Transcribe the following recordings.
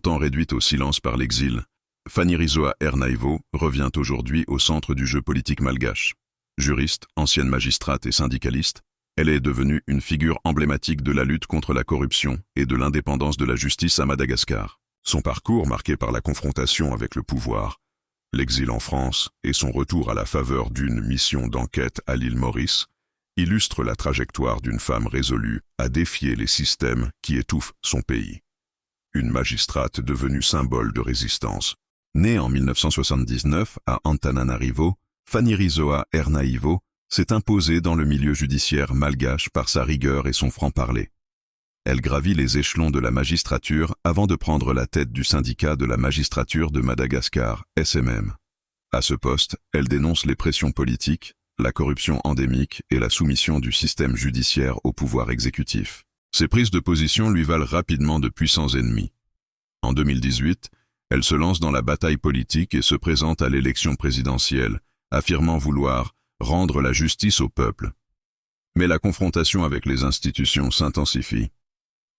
Longtemps réduite au silence par l'exil, Fanny Rizzoa Ernaivo revient aujourd'hui au centre du jeu politique malgache. Juriste, ancienne magistrate et syndicaliste, elle est devenue une figure emblématique de la lutte contre la corruption et de l'indépendance de la justice à Madagascar. Son parcours, marqué par la confrontation avec le pouvoir, l'exil en France et son retour à la faveur d'une mission d'enquête à l'île Maurice, illustre la trajectoire d'une femme résolue à défier les systèmes qui étouffent son pays. Une magistrate devenue symbole de résistance. Née en 1979 à Antananarivo, Fanny Rizzoa Ernaivo s'est imposée dans le milieu judiciaire malgache par sa rigueur et son franc-parler. Elle gravit les échelons de la magistrature avant de prendre la tête du syndicat de la magistrature de Madagascar, SMM. À ce poste, elle dénonce les pressions politiques, la corruption endémique et la soumission du système judiciaire au pouvoir exécutif. Ces prises de position lui valent rapidement de puissants ennemis. En 2018, elle se lance dans la bataille politique et se présente à l'élection présidentielle, affirmant vouloir rendre la justice au peuple. Mais la confrontation avec les institutions s'intensifie.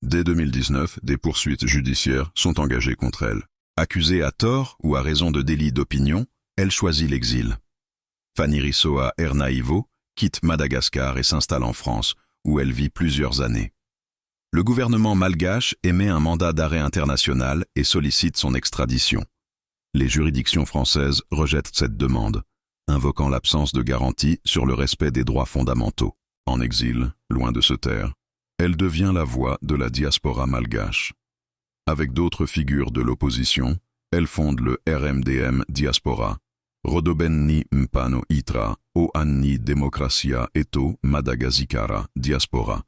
Dès 2019, des poursuites judiciaires sont engagées contre elle. Accusée à tort ou à raison de délits d'opinion, elle choisit l'exil. Fanny Rizzoa Ernaivo quitte Madagascar et s'installe en France, où elle vit plusieurs années. Le gouvernement malgache émet un mandat d'arrêt international et sollicite son extradition. Les juridictions françaises rejettent cette demande, invoquant l'absence de garantie sur le respect des droits fondamentaux. En exil, loin de se taire, elle devient la voix de la diaspora malgache. Avec d'autres figures de l'opposition, elle fonde le RMDM Diaspora, Rodoben ni Mpano Itra, Oan ni Democracia Eto Madagascar Diaspora,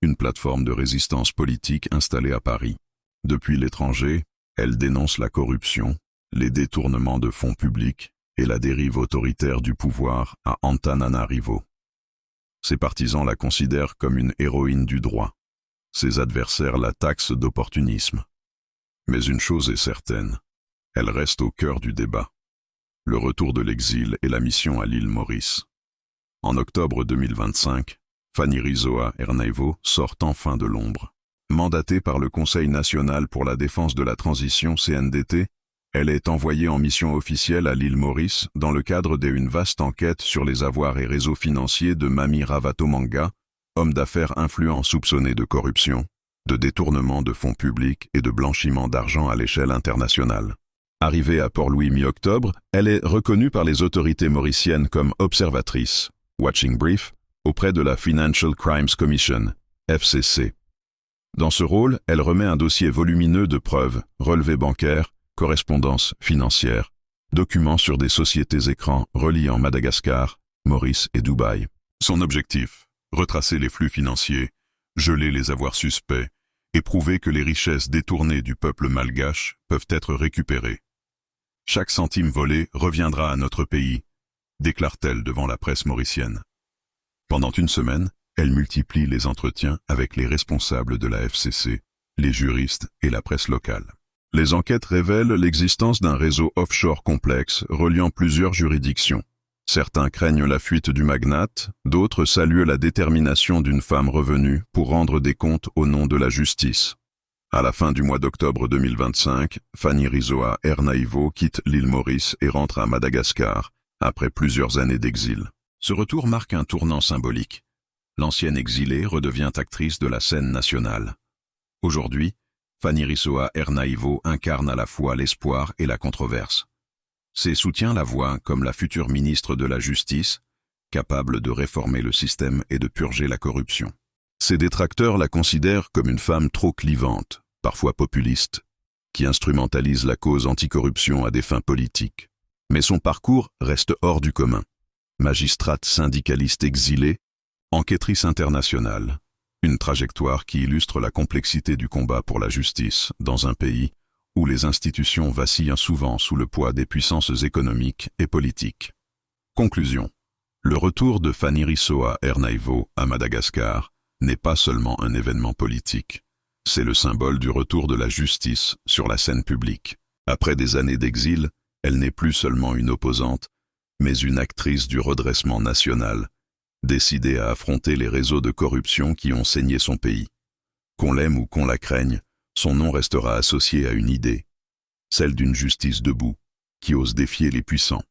une plateforme de résistance politique installée à Paris. Depuis l'étranger, elle dénonce la corruption, les détournements de fonds publics et la dérive autoritaire du pouvoir à Antananarivo. Ses partisans la considèrent comme une héroïne du droit. Ses adversaires la taxent d'opportunisme. Mais une chose est certaine, elle reste au cœur du débat. Le retour de l'exil et la mission à l'île Maurice. En octobre 2025, Fanny Rizzoa Ernaivo sort enfin de l'ombre. Mandatée par le Conseil national pour la défense de la transition CNDT, elle est envoyée en mission officielle à l'île Maurice dans le cadre d'une vaste enquête sur les avoirs et réseaux financiers de Mami Ravatomanga, homme d'affaires influent soupçonné de corruption, de détournement de fonds publics et de blanchiment d'argent à l'échelle internationale. Arrivée à Port-Louis mi-octobre, elle est reconnue par les autorités mauriciennes comme observatrice, Watching Brief, auprès de la Financial Crimes Commission, FCC. Dans ce rôle, elle remet un dossier volumineux de preuves, relevés bancaires, correspondances financières, documents sur des sociétés écrans reliant Madagascar, Maurice et Dubaï. Son objectif, retracer les flux financiers, geler les avoirs suspects et prouver que les richesses détournées du peuple malgache peuvent être récupérées. Chaque centime volé reviendra à notre pays, déclare-t-elle devant la presse mauricienne. Pendant une semaine, elle multiplie les entretiens avec les responsables de la FCC, les juristes et la presse locale. Les enquêtes révèlent l'existence d'un réseau offshore complexe reliant plusieurs juridictions. Certains craignent la fuite du magnate, d'autres saluent la détermination d'une femme revenue pour rendre des comptes au nom de la justice. À la fin du mois d'octobre 2025, Fanny Rizzoa Ernaivo quitte l'île Maurice et rentre à Madagascar, après plusieurs années d'exil. Ce retour marque un tournant symbolique. L'ancienne exilée redevient actrice de la scène nationale. Aujourd'hui, Fanny Rizzoa Ernaivo incarne à la fois l'espoir et la controverse. Ses soutiens la voient comme la future ministre de la Justice, capable de réformer le système et de purger la corruption. Ses détracteurs la considèrent comme une femme trop clivante, parfois populiste, qui instrumentalise la cause anticorruption à des fins politiques. Mais son parcours reste hors du commun. Magistrate syndicaliste exilée, enquêtrice internationale, une trajectoire qui illustre la complexité du combat pour la justice dans un pays où les institutions vacillent souvent sous le poids des puissances économiques et politiques. Conclusion. Le retour de Fanny Rizzoa Ernaivo à Madagascar n'est pas seulement un événement politique. C'est le symbole du retour de la justice sur la scène publique. Après des années d'exil, elle n'est plus seulement une opposante, mais une actrice du redressement national, décidée à affronter les réseaux de corruption qui ont saigné son pays. Qu'on l'aime ou qu'on la craigne, son nom restera associé à une idée, celle d'une justice debout, qui ose défier les puissants.